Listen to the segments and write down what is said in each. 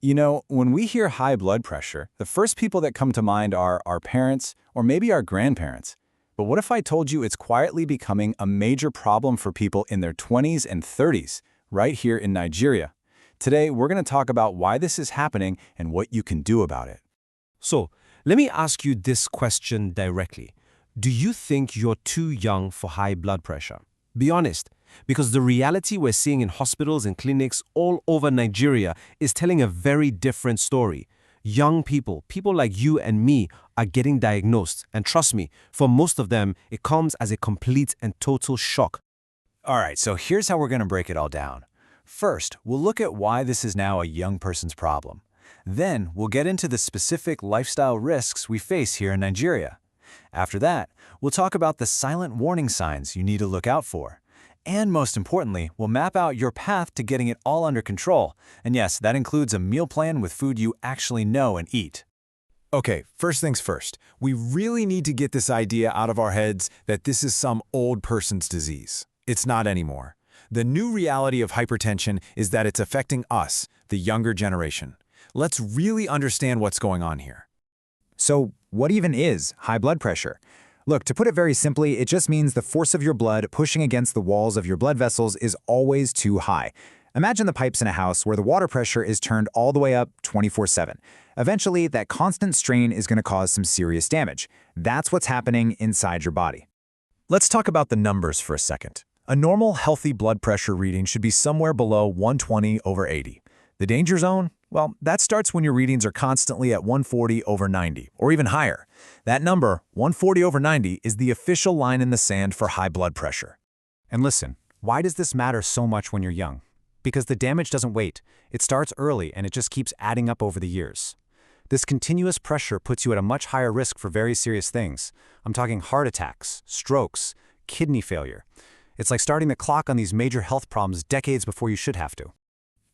You know, when we hear high blood pressure, the first people that come to mind are our parents or maybe our grandparents. But what if I told you it's quietly becoming a major problem for people in their 20s and 30s, right here in Nigeria? Today, we're going to talk about why this is happening and what you can do about it. So, let me ask you this question directly. Do you think you're too young for high blood pressure? Be honest, because the reality we're seeing in hospitals and clinics all over Nigeria is telling a very different story. Young people like you and me, are getting diagnosed, and trust me, for most of them, it comes as a complete and total shock. All right, so here's how we're going to break it all down. First, we'll look at why this is now a young person's problem. Then, we'll get into the specific lifestyle risks we face here in Nigeria. After that, we'll talk about the silent warning signs you need to look out for. And most importantly, we'll map out your path to getting it all under control. And yes, that includes a meal plan with food you actually know and eat. Okay, first things first. We really need to get this idea out of our heads that this is some old person's disease. It's not anymore. The new reality of hypertension is that it's affecting us, the younger generation. Let's really understand what's going on here. So, what even is high blood pressure? Look, to put it very simply, it just means the force of your blood pushing against the walls of your blood vessels is always too high. Imagine the pipes in a house where the water pressure is turned all the way up 24/7. Eventually, that constant strain is going to cause some serious damage. That's what's happening inside your body. Let's talk about the numbers for a second. A normal, healthy blood pressure reading should be somewhere below 120/80. The danger zone? Well, that starts when your readings are constantly at 140/90, or even higher. That number, 140/90, is the official line in the sand for high blood pressure. And listen, why does this matter so much when you're young? Because the damage doesn't wait. It starts early and it just keeps adding up over the years. This continuous pressure puts you at a much higher risk for very serious things. I'm talking heart attacks, strokes, kidney failure. It's like starting the clock on these major health problems decades before you should have to.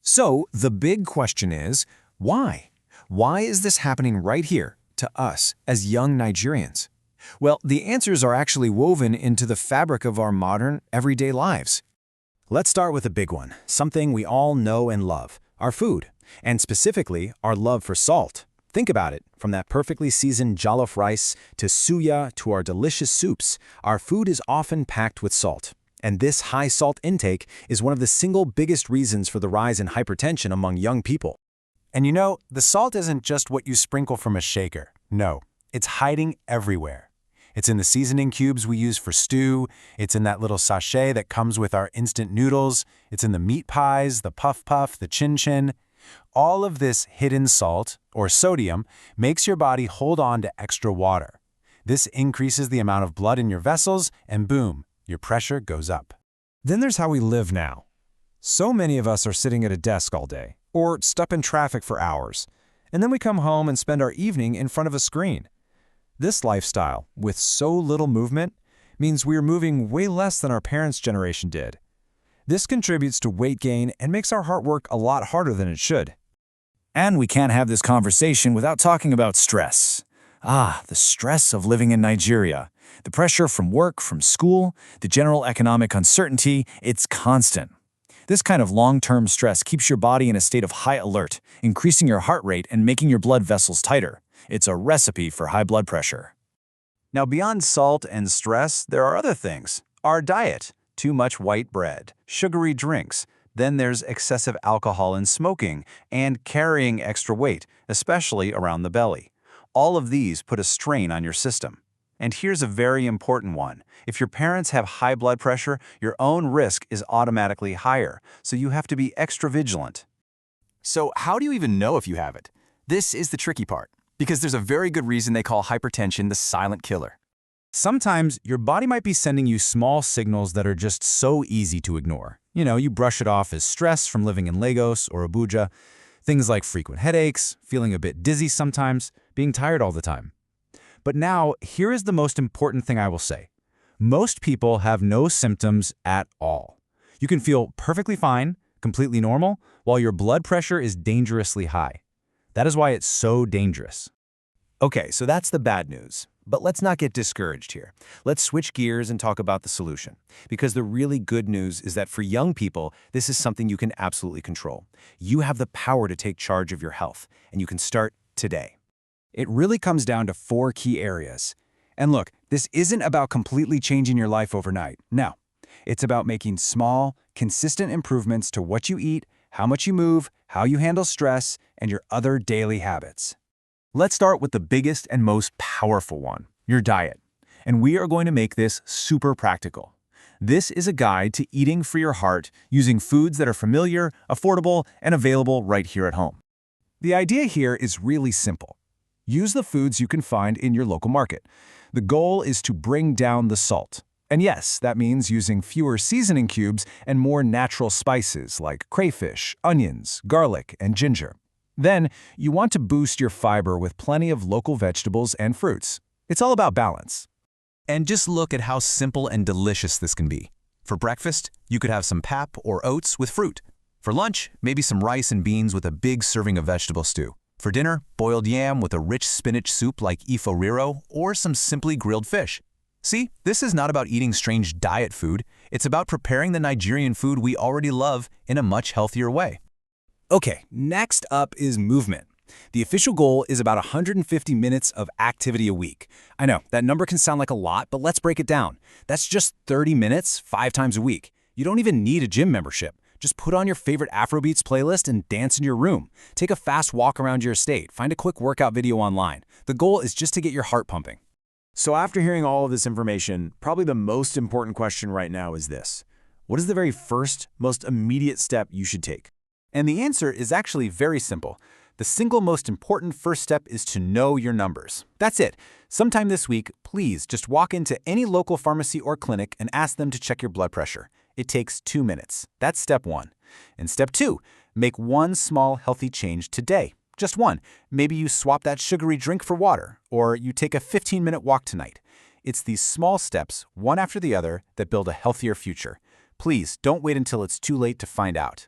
So, the big question is, why? Why is this happening right here, to us, as young Nigerians? Well, the answers are actually woven into the fabric of our modern, everyday lives. Let's start with a big one, something we all know and love, our food, and specifically, our love for salt. Think about it, from that perfectly seasoned jollof rice to suya to our delicious soups, our food is often packed with salt. And this high salt intake is one of the single biggest reasons for the rise in hypertension among young people. And you know, the salt isn't just what you sprinkle from a shaker. No, it's hiding everywhere. It's in the seasoning cubes we use for stew, it's in that little sachet that comes with our instant noodles, it's in the meat pies, the puff puff, the chin chin. All of this hidden salt, or sodium, makes your body hold on to extra water. This increases the amount of blood in your vessels, and boom, your pressure goes up. Then there's how we live now. So many of us are sitting at a desk all day, or stuck in traffic for hours, and then we come home and spend our evening in front of a screen. This lifestyle, with so little movement, means we're moving way less than our parents' generation did. This contributes to weight gain and makes our heart work a lot harder than it should. And we can't have this conversation without talking about stress. The stress of living in Nigeria. The pressure from work, from school, the general economic uncertainty, it's constant. This kind of long-term stress keeps your body in a state of high alert, increasing your heart rate and making your blood vessels tighter. It's a recipe for high blood pressure. Now, beyond salt and stress, there are other things. Our diet, too much white bread, sugary drinks. Then there's excessive alcohol and smoking, and carrying extra weight, especially around the belly. All of these put a strain on your system. And here's a very important one. If your parents have high blood pressure, your own risk is automatically higher, so you have to be extra vigilant. So how do you even know if you have it? This is the tricky part, because there's a very good reason they call hypertension the silent killer. Sometimes your body might be sending you small signals that are just so easy to ignore. You know, you brush it off as stress from living in Lagos or Abuja. Things like frequent headaches, feeling a bit dizzy sometimes, being tired all the time. But now, here is the most important thing I will say. Most people have no symptoms at all. You can feel perfectly fine, completely normal, while your blood pressure is dangerously high. That is why it's so dangerous. Okay, so that's the bad news. But let's not get discouraged here. Let's switch gears and talk about the solution. Because the really good news is that for young people, this is something you can absolutely control. You have the power to take charge of your health, and you can start today. It really comes down to 4 key areas. And look, this isn't about completely changing your life overnight. No. It's about making small, consistent improvements to what you eat, how much you move, how you handle stress, and your other daily habits. Let's start with the biggest and most powerful one, your diet. And we are going to make this super practical. This is a guide to eating for your heart using foods that are familiar, affordable, and available right here at home. The idea here is really simple. Use the foods you can find in your local market. The goal is to bring down the salt. And yes, that means using fewer seasoning cubes and more natural spices like crayfish, onions, garlic, and ginger. Then, you want to boost your fiber with plenty of local vegetables and fruits. It's all about balance. And just look at how simple and delicious this can be. For breakfast, you could have some pap or oats with fruit. For lunch, maybe some rice and beans with a big serving of vegetable stew. For dinner, boiled yam with a rich spinach soup like ifo riro or some simply grilled fish. See, this is not about eating strange diet food. It's about preparing the Nigerian food we already love in a much healthier way. Okay, next up is movement. The official goal is about 150 minutes of activity a week. I know, that number can sound like a lot, but let's break it down. That's just 30 minutes, 5 times a week. You don't even need a gym membership. Just put on your favorite Afrobeats playlist and dance in your room. Take a fast walk around your estate. Find a quick workout video online. The goal is just to get your heart pumping. So after hearing all of this information, probably the most important question right now is this. What is the very first, most immediate step you should take? And the answer is actually very simple. The single most important first step is to know your numbers. That's it. Sometime this week, please just walk into any local pharmacy or clinic and ask them to check your blood pressure. It takes 2 minutes. That's step 1. And step 2, make one small healthy change today. Just one. Maybe you swap that sugary drink for water, or you take a 15-minute walk tonight. It's these small steps, one after the other, that build a healthier future. Please don't wait until it's too late to find out.